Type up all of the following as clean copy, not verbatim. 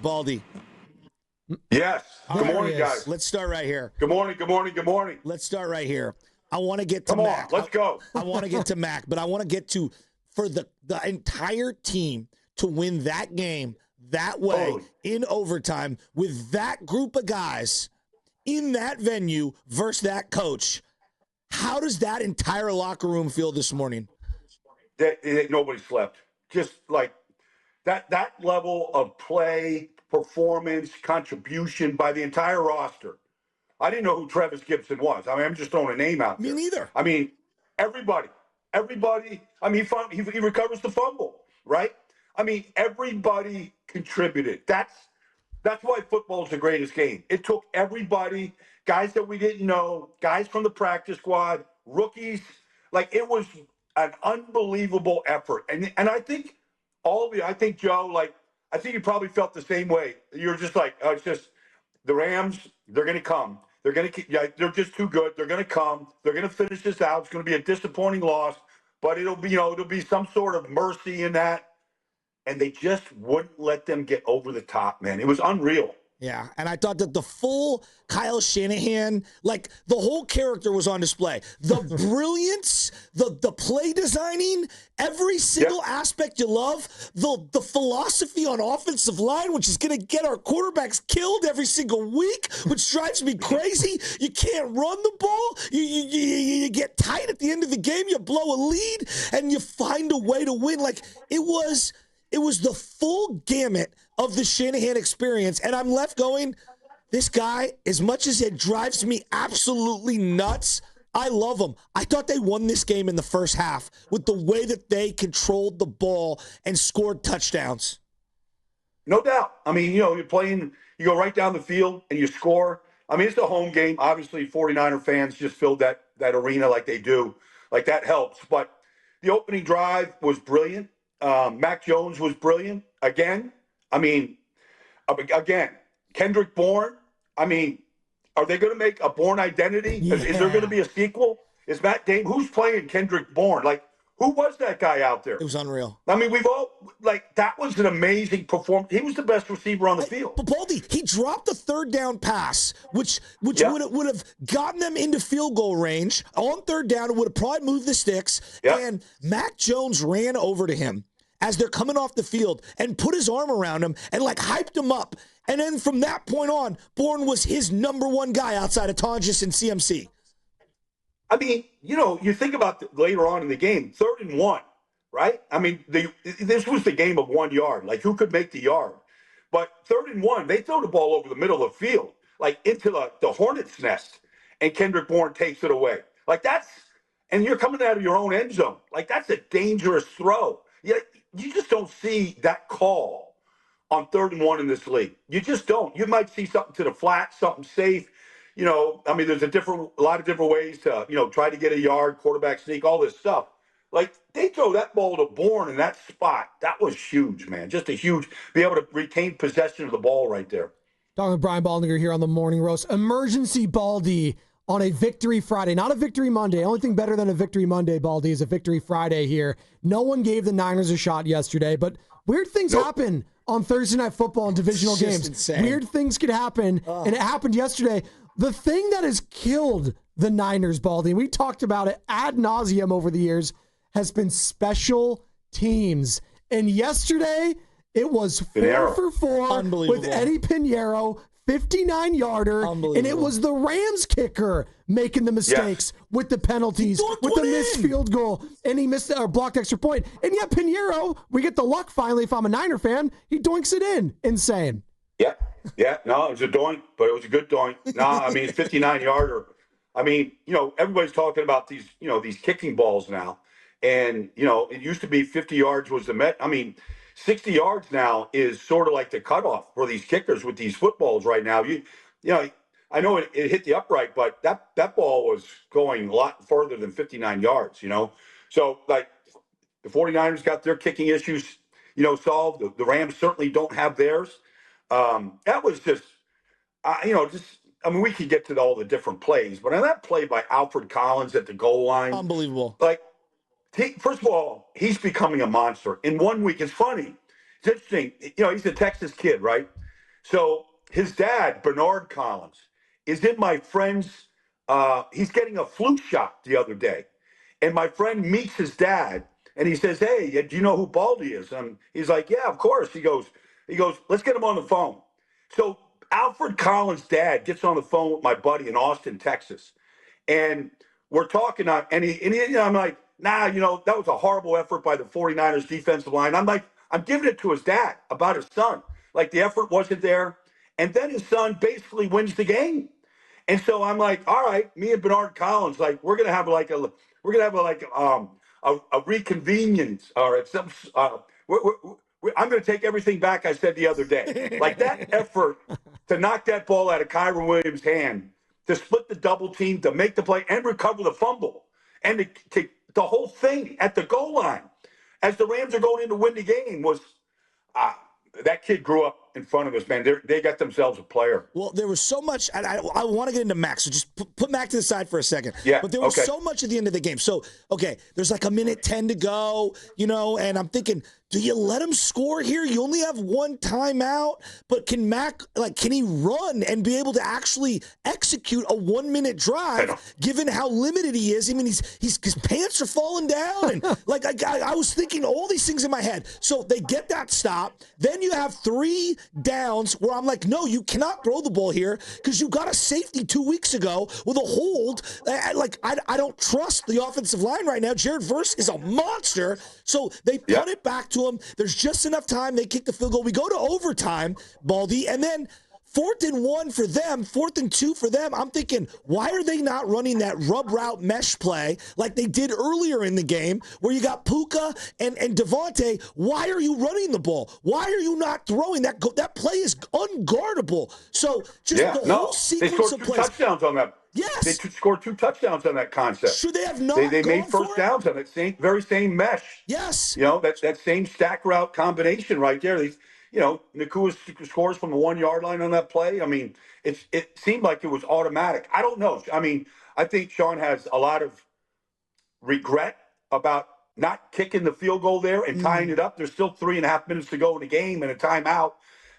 Baldy. Yes. Good morning, guys. Let's start right here. Good morning, good morning, good morning. Let's start right here. I want to get to Come Mac. on, let's go. I want to get to Mac, but I want to get to for the entire team to win that game that way in overtime with that group of guys in that venue versus that coach. How does that entire locker room feel this morning? Nobody slept. Just like that level of play, performance, contribution by the entire roster. I didn't know who Travis Gibson was. I mean, I'm just throwing a name out there. Me neither. I mean, everybody. I mean, he recovers the fumble, right? I mean, everybody contributed. That's why football is the greatest game. It took everybody, guys that we didn't know, guys from the practice squad, rookies. Like, it was an unbelievable effort. And I think all of you, I think, Joe, like, I think you probably felt the same way. You're just like, it's just the Rams, they're going to come. They're going to keep, they're just too good. They're going to come. They're going to finish this out. It's going to be a disappointing loss, but it'll be, it'll be some sort of mercy in that. And they just wouldn't let them get over the top, man. It was unreal. Yeah, and I thought that the full Kyle Shanahan, like the whole character was on display. The brilliance, the play designing, every single aspect you love, the philosophy on offensive line, which is going to get our quarterbacks killed every single week, which drives me crazy. You can't run the ball. You get tight at the end of the game. You blow a lead, and you find a way to win. Like, it was the full gamut of the Shanahan experience, and I'm left going, this guy, as much as it drives me absolutely nuts, I love him. I thought they won this game in the first half with the way that they controlled the ball and scored touchdowns. No doubt. I mean, you're playing, you go right down the field and you score. I mean, it's a home game. Obviously, 49er fans just filled that arena like they do. Like, that helps. But the opening drive was brilliant. Mac Jones was brilliant. Again, Kendrick Bourne. I mean, are they going to make a Bourne Identity? Yeah. Is there going to be a sequel? Is Matt Dame, who's playing Kendrick Bourne? Like, who was that guy out there? It was unreal. I mean, that was an amazing performance. He was the best receiver on the field. But Baldy, he dropped a third down pass, which would have gotten them into field goal range. On third down, it would have probably moved the sticks. Yeah. And Mac Jones ran over to him as they're coming off the field and put his arm around him and, like, hyped him up. And then from that point on, Bourne was his number one guy outside of Tonjes and CMC. I mean, you think about later on in the game, 3rd and 1, right? I mean, this was the game of 1 yard. Like, who could make the yard? But 3rd and 1, they throw the ball over the middle of the field, like into the hornet's nest, and Kendrick Bourne takes it away. Like, and you're coming out of your own end zone. Like, that's a dangerous throw. You just don't see that call on 3rd and 1 in this league. You just don't. You might see something to the flat, something safe. I mean, there's a lot of different ways to, try to get a yard, quarterback sneak, all this stuff. Like, they throw that ball to Bourne in that spot. That was huge, man. Just be able to retain possession of the ball right there. Talking with Brian Baldinger here on the Morning Roast. Emergency Baldy on a Victory Friday, not a Victory Monday. Only thing better than a Victory Monday, Baldy, is a Victory Friday here. No one gave the Niners a shot yesterday, but weird things happen on Thursday Night Football and divisional games. Insane. Weird things could happen, and it happened yesterday. The thing that has killed the Niners, Baldy, and we talked about it ad nauseum over the years, has been special teams. And yesterday, it was 4 for 4 with Eddie Pinheiro, 59-yarder, and it was the Rams kicker making the mistakes with the penalties, with the missed field goal, and he missed or blocked extra point. And yet Pinheiro, we get the luck finally. If I'm a Niner fan, he doinks it in. Insane. Yeah. No, it was a doink, but it was a good doink. No, I mean, it's 59-yarder. I mean, everybody's talking about these, these kicking balls now, and it used to be 50 yards was the met. I mean, 60 yards now is sort of like the cutoff for these kickers with these footballs right now. I know it hit the upright, but that ball was going a lot further than 59 yards, So, like, the 49ers got their kicking issues, solved. The Rams certainly don't have theirs. That was just, I mean, we could get to all the different plays, but on that play by Alfred Collins at the goal line. Unbelievable. Like, first of all, he's becoming a monster. In 1 week, it's funny. It's interesting. He's a Texas kid, right? So his dad, Bernard Collins, is in my friend's. He's getting a flu shot the other day, and my friend meets his dad, and he says, "Hey, do you know who Baldy is?" And he's like, "Yeah, of course." He goes, "Let's get him on the phone." So Alfred Collins' dad gets on the phone with my buddy in Austin, Texas, and we're talking. I'm like, "Nah, that was a horrible effort by the 49ers defensive line." I'm giving it to his dad about his son. Like the effort wasn't there. And then his son basically wins the game. And so I'm like, all right, me and Bernard Collins, like we're gonna have a reconvenience or some. I'm gonna take everything back I said the other day. Like that effort to knock that ball out of Kyron Williams' hand, to split the double team, to make the play and recover the fumble, and to the whole thing at the goal line as the Rams are going in to win the game was. That kid grew up in front of us, man. They got themselves a player. Well, there was so much, and I want to get into Mac, so just put Mac to the side for a second. Yeah, but there was so much at the end of the game. So, okay, there's like a minute 10 to go, and I'm thinking, do you let him score here? You only have one timeout, but can Mac, can he run and be able to actually execute a 1 minute drive, given how limited he is? I mean, his pants are falling down, and I was thinking all these things in my head. So they get that stop. Then you have 3 downs where I'm like, no, you cannot throw the ball here because you got a safety 2 weeks ago with a hold. I don't trust the offensive line right now. Jared Verse is a monster. So they punt it back to him. There's just enough time. They kick the field goal. We go to overtime, Baldy, and then 4th and 1 for them, 4th and 2 for them. I'm thinking, why are they not running that rub route mesh play like they did earlier in the game where you got Puka and Devontae? Why are you running the ball? Why are you not throwing that? That play is unguardable. So just whole sequence of plays. They scored 2 touchdowns on that. Yes. They scored 2 touchdowns on that concept. Should they have not They made gone first downs on that very same mesh. Yes. That same stack route combination right there. Nakua scores from the 1 yard line on that play. I mean, it seemed like it was automatic. I don't know. I mean, I think Sean has a lot of regret about not kicking the field goal there and tying it up. There's still 3.5 minutes to go in the game and a timeout.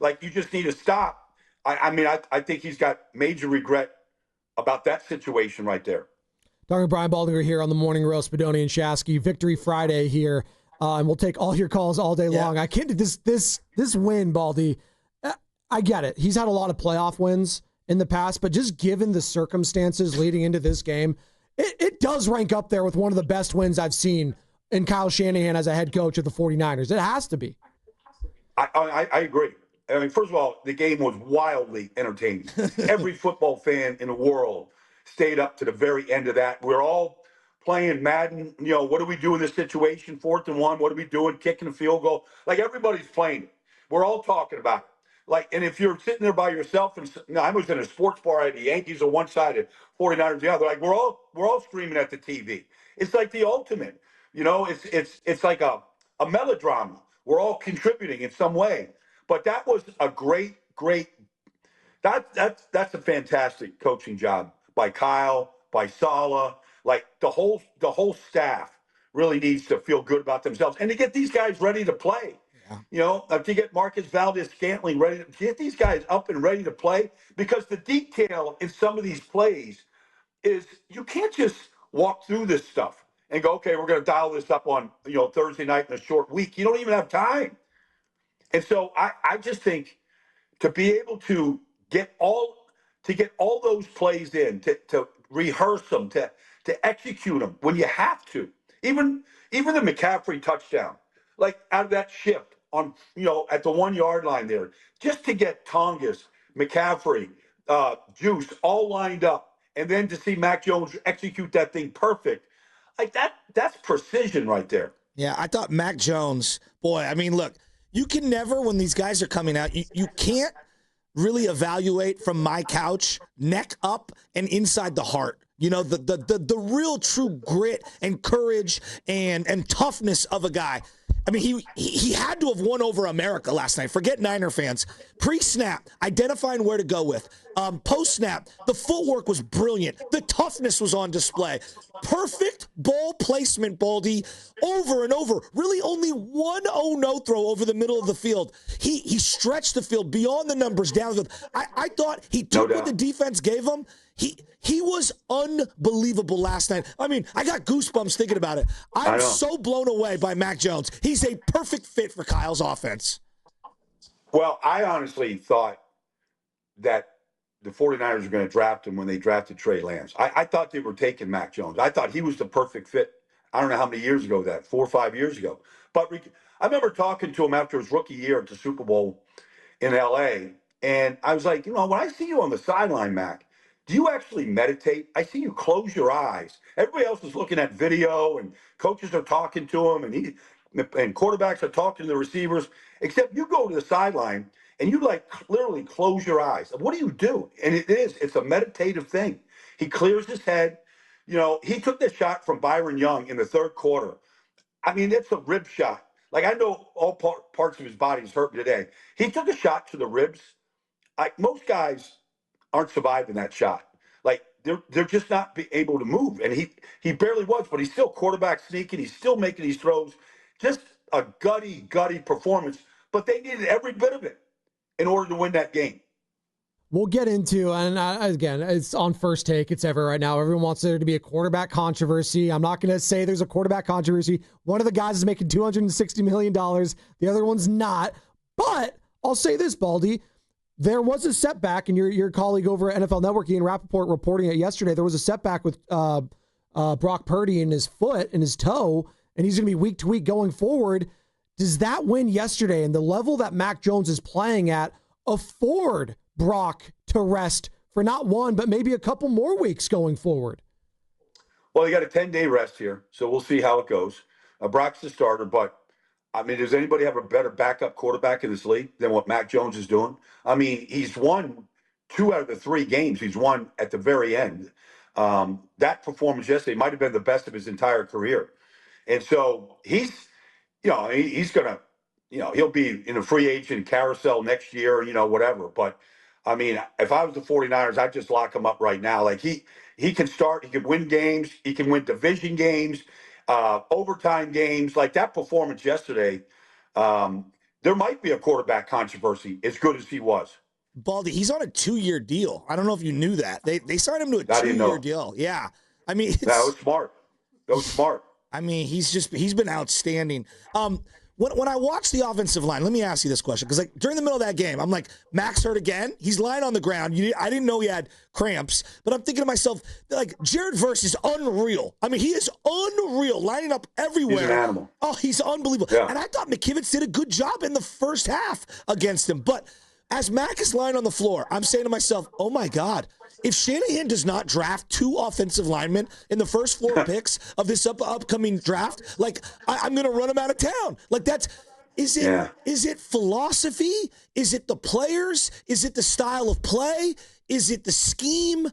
Like, you just need to stop. I think he's got major regret about that situation right there. Talking to Brian Baldinger here on the Morning Roast, Bedoni and Shasky. Victory Friday here. And we'll take all your calls all day long. I can't. This win, Baldy. I get it. He's had a lot of playoff wins in the past, but just given the circumstances leading into this game, it does rank up there with one of the best wins I've seen in Kyle Shanahan as a head coach of the 49ers. It has to be. I agree. I mean, first of all, the game was wildly entertaining. Every football fan in the world stayed up to the very end of that. We're all playing Madden. What do we do in this situation? 4th and 1. What are we doing? Kicking a field goal. Like, everybody's playing it. We're all talking about it. And if you're sitting there by yourself, and I was in a sports bar at the Yankees on one side and 49ers the other. Like, we're all screaming at the TV. It's like the ultimate. It's like a melodrama. We're all contributing in some way. But that was a great. That's a fantastic coaching job by Kyle, by Saleh. Like, the whole staff really needs to feel good about themselves and to get these guys ready to play. To get Marcus Valdez-Scantling ready to get these guys up and ready to play, because the detail in some of these plays is you can't just walk through this stuff and go, okay, we're going to dial this up on Thursday night in a short week. You don't even have time. And so I just think to be able to get all those plays in, to rehearse them, to execute them when you have to, even the McCaffrey touchdown, like out of that shift on at the 1 yard line there, just to get Tongas, McCaffrey, Juice all lined up, and then to see Mac Jones execute that thing perfect, like that's precision right there. Yeah, I thought Mac Jones, boy, I mean, look. You can never, when these guys are coming out, you can't really evaluate from my couch, neck up and inside the heart. The real true grit and courage and toughness of a guy. I mean, he had to have won over America last night. Forget Niner fans. Pre-snap, identifying where to go with. Post-snap, the footwork was brilliant. The toughness was on display. Perfect ball placement, Baldy, over and over. Really only one no throw over the middle of the field. He stretched the field beyond the numbers down the field. I thought he took what the defense gave him. He was unbelievable last night. I mean, I got goosebumps thinking about it. I'm so blown away by Mac Jones. He's a perfect fit for Kyle's offense. Well, I honestly thought that the 49ers were going to draft him when they drafted Trey Lance. I thought they were taking Mac Jones. I thought he was the perfect fit. I don't know how many years ago 4 or 5 years ago. But I remember talking to him after his rookie year at the Super Bowl in L.A., and I was like, when I see you on the sideline, Mac, do you actually meditate? I see you close your eyes. Everybody else is looking at video, and coaches are talking to him, and quarterbacks are talking to the receivers, except you go to the sideline, and you literally close your eyes. What do you do? And it's a meditative thing. He clears his head. He took the shot from Byron Young in the third quarter. I mean, it's a rib shot. I know all parts of his body is hurting today. He took a shot to the ribs. Most guys aren't surviving that shot. They're just not able to move. And he barely was, but he's still quarterback sneaking. He's still making these throws. Just a gutty performance. But they needed every bit of it in order to win that game. We'll get into, and again, it's on First Take. It's ever right now. Everyone wants there to be a quarterback controversy. I'm not going to say there's a quarterback controversy. One of the guys is making $260 million. The other one's not. But I'll say this, Baldy. There was a setback, and your colleague over at NFL Network, Ian Rappaport, reporting it yesterday. There was a setback with Brock Purdy in his foot, in his toe, and he's going to be week to week going forward. Does that win yesterday and the level that Mac Jones is playing at afford Brock to rest for not one, but maybe a couple more weeks going forward? Well, you got a 10-day rest here, so we'll see how it goes. Brock's the starter, but I mean, does anybody have a better backup quarterback in this league than what Mac Jones is doing? I mean, he's won 2 out of the 3 games he's won at the very end. That performance yesterday might have been the best of his entire career. And so he's going to, he'll be in a free agent carousel next year, whatever. But, I mean, if I was the 49ers, I'd just lock him up right now. He can start. He can win games. He can win division games. Overtime games. That performance yesterday, there might be a quarterback controversy as good as he was. Baldy, he's on a 2-year deal. I don't know if you knew that. They signed him to a 2-year deal. Yeah. I mean, that was smart. I mean, he's been outstanding. When I watch the offensive line, let me ask you this question, because during the middle of that game, I'm like, Max hurt again. He's lying on the ground. I didn't know he had cramps, but I'm thinking to myself, Jared Verse is unreal. I mean, he is unreal, lining up everywhere. He's an animal. Oh, he's unbelievable. Yeah. And I thought McKivitz did a good job in the first half against him. But as Mac is lying on the floor, I'm saying to myself, oh my God, if Shanahan does not draft 2 offensive linemen in the first 4 picks of this upcoming draft, I'm going to run him out of town. Is it philosophy? Is it the players? Is it the style of play? Is it the scheme?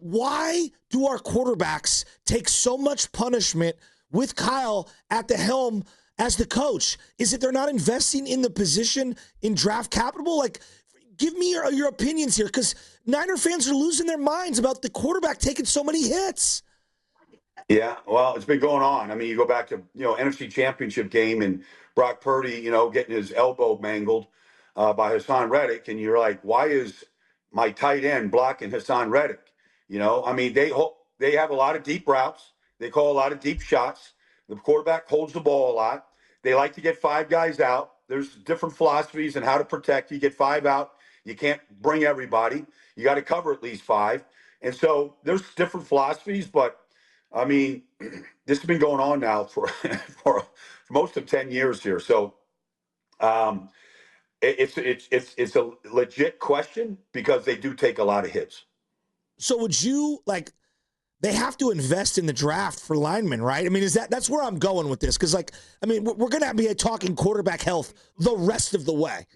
Why do our quarterbacks take so much punishment with Kyle at the helm as the coach? Is it they're not investing in the position in draft capital? Give me your opinions here, because Niner fans are losing their minds about the quarterback taking so many hits. Yeah, well, it's been going on. I mean, you go back to, NFC Championship game and Brock Purdy, getting his elbow mangled by Hassan Reddick, and you're like, why is my tight end blocking Hassan Reddick? I mean, they have a lot of deep routes. They call a lot of deep shots. The quarterback holds the ball a lot. They like to get 5 guys out. There's different philosophies on how to protect. You get 5 out. You can't bring everybody. You got to cover at least 5. And so there's different philosophies, but I mean, this has been going on now for most of 10 years here. So it's a legit question, because they do take a lot of hits. So would you they have to invest in the draft for linemen, right? I mean, that's where I'm going with this, because we're going to be talking quarterback health the rest of the way.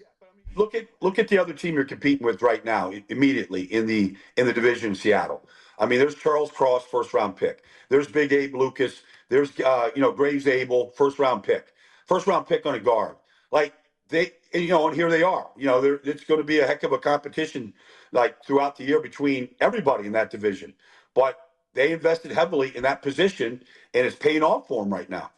Look at the other team you're competing with right now. Immediately in the division in Seattle. I mean, there's Charles Cross, 1st-round pick. There's Big Abe Lucas. There's Graves Abel, 1st-round pick. first round pick on a guard. Like and here they are. It's going to be a heck of a competition like throughout the year between everybody in that division. But they invested heavily in that position, and it's paying off for them right now.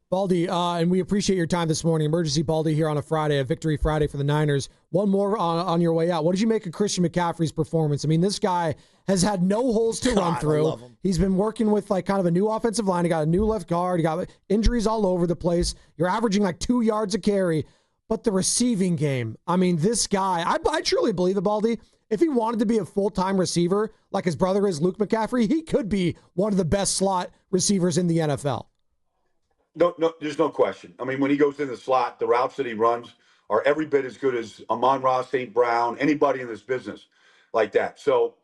Baldy, and we appreciate your time this morning. Emergency Baldy here on a Friday, a victory Friday for the Niners. One more on your way out. What did you make of Christian McCaffrey's performance? I mean, this guy has had no holes to run through. He's been working with like kind of a new offensive line. He got a new left guard. He got injuries all over the place. You're averaging like 2 yards a carry. But the receiving game, I mean, this guy, I truly believe it, Baldy. If he wanted to be a full-time receiver like his brother is, Luke McCaffrey, he could be one of the best slot receivers in the NFL. No, there's no question. I mean, when he goes in the slot, the routes that he runs are every bit as good as Amon-Ra St. Brown, anybody in this business like that. So,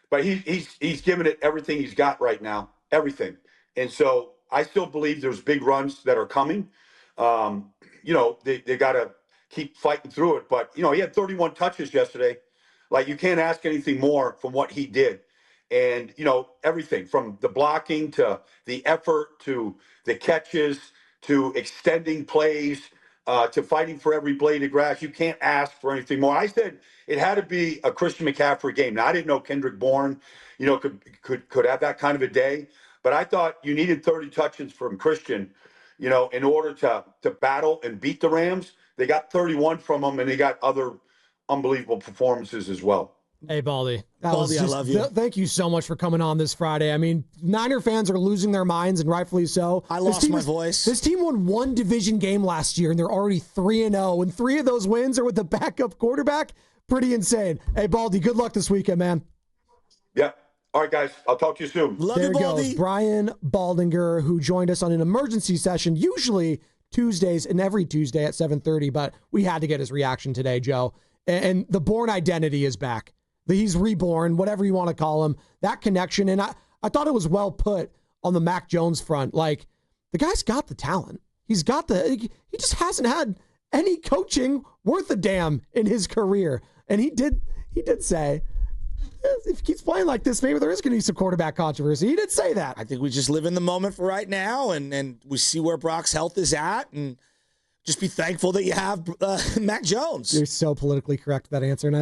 but he's given it everything he's got right now, everything. And so I still believe there's big runs that are coming. They got to keep fighting through it. But, he had 31 touches yesterday. Like, you can't ask anything more from what he did. And, everything from the blocking to the effort to the catches to extending plays to fighting for every blade of grass. You can't ask for anything more. I said it had to be a Christian McCaffrey game. Now, I didn't know Kendrick Bourne, could have that kind of a day. But I thought you needed 30 touches from Christian, in order to battle and beat the Rams. They got 31 from him, and they got other unbelievable performances as well. Hey, Baldy. I love you. Thank you so much for coming on this Friday. I mean, Niner fans are losing their minds, and rightfully so. I lost my voice. This team won one division game last year, and they're already 3-0, and 3 of those wins are with the backup quarterback. Pretty insane. Hey, Baldy, good luck this weekend, man. Yeah. All right, guys. I'll talk to you soon. Love you, Baldy. Brian Baldinger, who joined us on an emergency session, usually Tuesdays and every Tuesday at 7:30, but we had to get his reaction today, Joe. And the Bourne identity is back. He's reborn, whatever you want to call him. That connection, and I thought it was well put on the Mac Jones front. Like, the guy's got the talent. He just hasn't had any coaching worth a damn in his career. And he did say, if he keeps playing like this, maybe there is going to be some quarterback controversy. He did say that. I think we just live in the moment for right now, and we see where Brock's health is at, and just be thankful that you have Mac Jones. You're so politically correct with that answer, and I